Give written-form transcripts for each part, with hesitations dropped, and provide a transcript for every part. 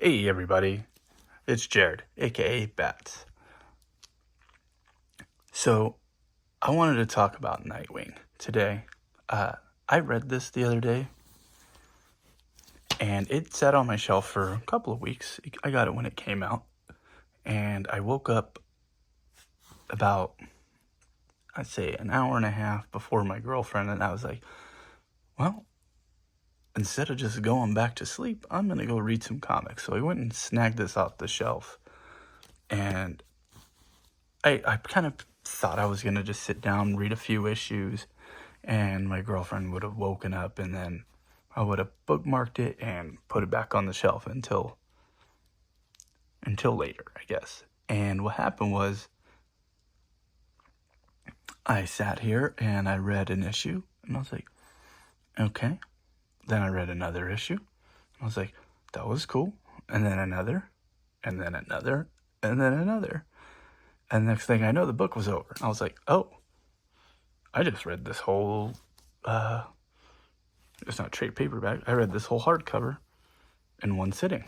Hey everybody, it's Jared, aka Bats. So, I wanted to talk about Nightwing today. I read this the other day, and it sat on my shelf for a couple of weeks. I got it when it came out, and I woke up about, I'd say, an hour and a half before my girlfriend, and I was like, well, instead of just going back to sleep, I'm going to go read some comics. So I went and snagged this off the shelf, and I kind of thought I was going to just sit down, read a few issues, and my girlfriend would have woken up, and then I would have bookmarked it and put it back on the shelf until later, I guess. And what happened was I sat here and I read an issue, and I was like, okay. Then I read another issue, and I was like, that was cool. And then another, and then another, and then another. And next thing I know, the book was over. I was like, oh, I just read this whole, it's not trade paperback. I read this whole hardcover in one sitting.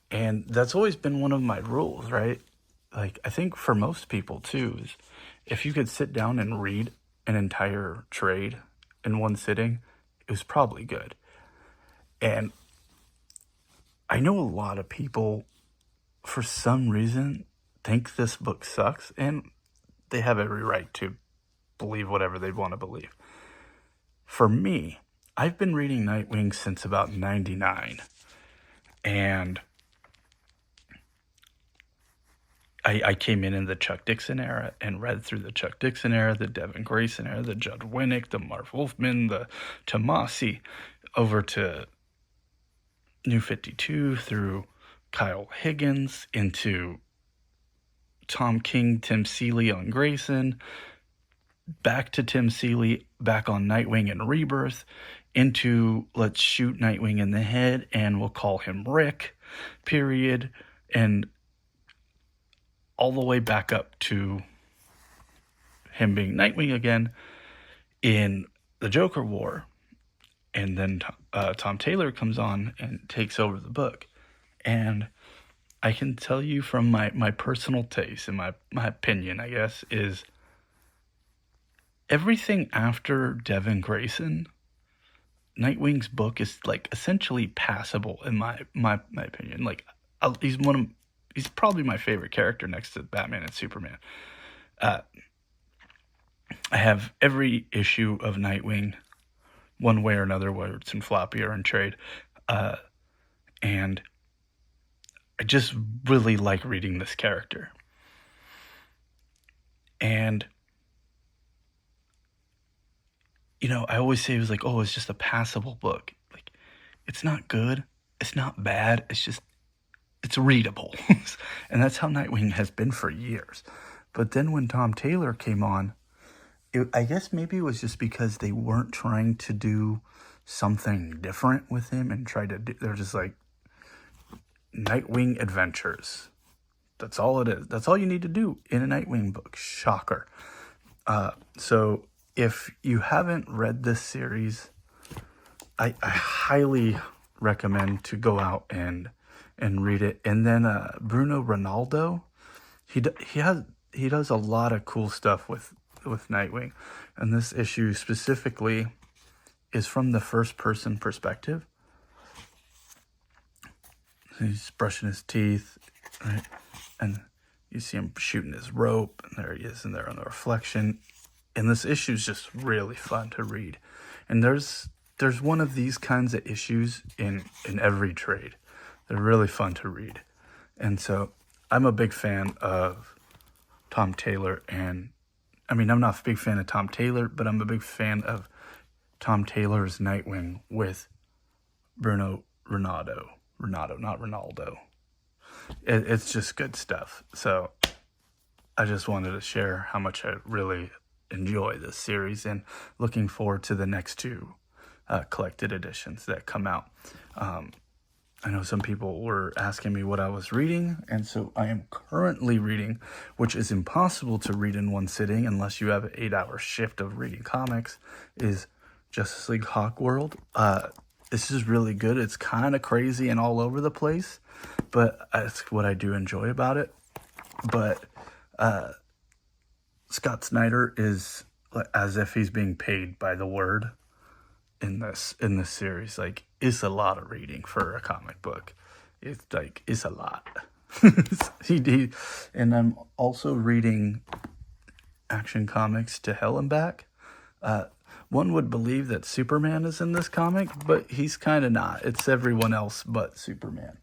And that's always been one of my rules, right? Like, I think for most people too, is if you could sit down and read an entire trade in one sitting, it was probably good. And I know a lot of people, for some reason, think this book sucks, and they have every right to believe whatever they want to believe. For me, I've been reading Nightwing since about 99, and I came in the Chuck Dixon era and read through the Chuck Dixon era, the Devin Grayson era, the Judd Winnick, the Marv Wolfman, the Tomasi, over to New 52, through Kyle Higgins, into Tom King, Tim Seeley on Grayson, back to Tim Seeley, back on Nightwing and Rebirth, into let's shoot Nightwing in the head and we'll call him Rick, period, and all the way back up to him being Nightwing again in the Joker War. And then Tom Taylor comes on and takes over the book. And I can tell you from my personal taste and my opinion, I guess, is everything after Devin Grayson, Nightwing's book is like essentially passable in my opinion. Like, he's probably my favorite character next to Batman and Superman. I have every issue of Nightwing, one way or another, whether it's in floppy or in trade, and I just really like reading this character. And I always say it was like, oh, it's just a passable book. Like, it's not good, it's not bad, it's readable. And that's how Nightwing has been for years. But then when Tom Taylor came on, I guess maybe it was just because they weren't trying to do something different with him and they're just like, Nightwing Adventures. That's all it is. That's all you need to do in a Nightwing book. Shocker. So if you haven't read this series, I highly recommend to go out and read it. And then Bruno Redondo, he does a lot of cool stuff with Nightwing, and this issue specifically is from the first person perspective. He's brushing his teeth, right? And you see him shooting his rope, and there he is in there on the reflection. And this issue is just really fun to read. And there's one of these kinds of issues in every trade. They're really fun to read. And so I'm a big fan of Tom Taylor, and I mean, I'm not a big fan of Tom Taylor, but I'm a big fan of Tom Taylor's Nightwing with Bruno Redondo. Renato, not Ronaldo. It's just good stuff. So I just wanted to share how much I really enjoy this series, and looking forward to the next two collected editions that come out. I know some people were asking me what I was reading, and so I am currently reading, which is impossible to read in one sitting unless you have an 8-hour shift of reading comics, is Justice League Hawk World. this is really good. It's kind of crazy and all over the place, but that's what I do enjoy about it. But Scott Snyder is as if he's being paid by the word in this series. Like, it's a lot of reading for a comic book. It's a lot. And I'm also reading Action Comics To Hell and Back. One would believe that Superman is in this comic, but he's kind of not. It's everyone else but Superman.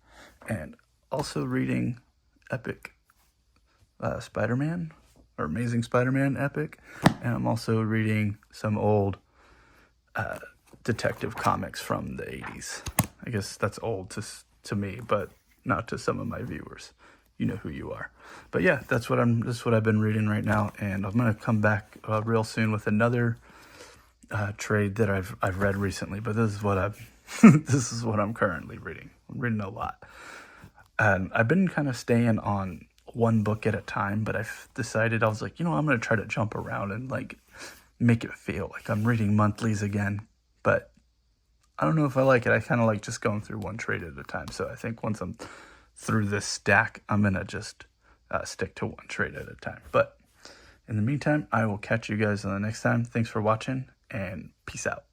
And also reading Epic Spider-Man, or Amazing Spider-Man Epic. And I'm also reading some old detective comics from the 80s. I guess that's old to me, but not to some of my viewers. You know who you are. But yeah, that's what I've been reading right now, and I'm gonna come back real soon with another trade that I've read recently. But this is what this is what I'm currently reading. I'm reading a lot, and I've been kind of staying on one book at a time. But I've decided, I was like, I'm gonna try to jump around and like make it feel like I'm reading monthlies again. But I don't know if I like it. I kind of like just going through one trade at a time. So I think once I'm through this stack, I'm going to just stick to one trade at a time. But in the meantime, I will catch you guys on the next time. Thanks for watching, and peace out.